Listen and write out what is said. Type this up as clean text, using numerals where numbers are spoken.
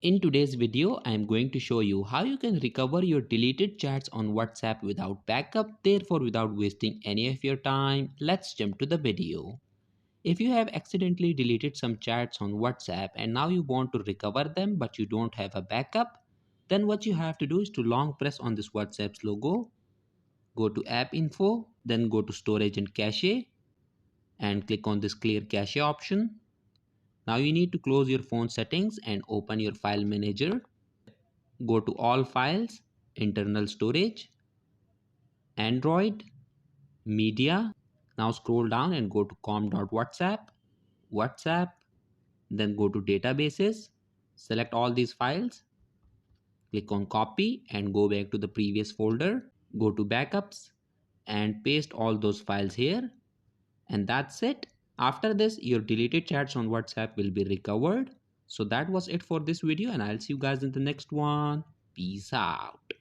In today's video, I am going to show you how you can recover your deleted chats on WhatsApp without backup, therefore without wasting any of your time. Let's jump to the video. If you have accidentally deleted some chats on WhatsApp and now you want to recover them but you don't have a backup, then what you have to do is to long press on this WhatsApp's logo, go to app info, then go to storage and cache and click on this clear cache option. Now you need to close your phone settings and open your file manager. Go to all files, internal storage, Android, media. Now scroll down and go to com.whatsapp, WhatsApp, then go to databases. Select all these files, click on copy and go back to the previous folder. Go to backups and paste all those files here. And that's it. After this, your deleted chats on WhatsApp will be recovered. So that was it for this video and I'll see you guys in the next one. Peace out.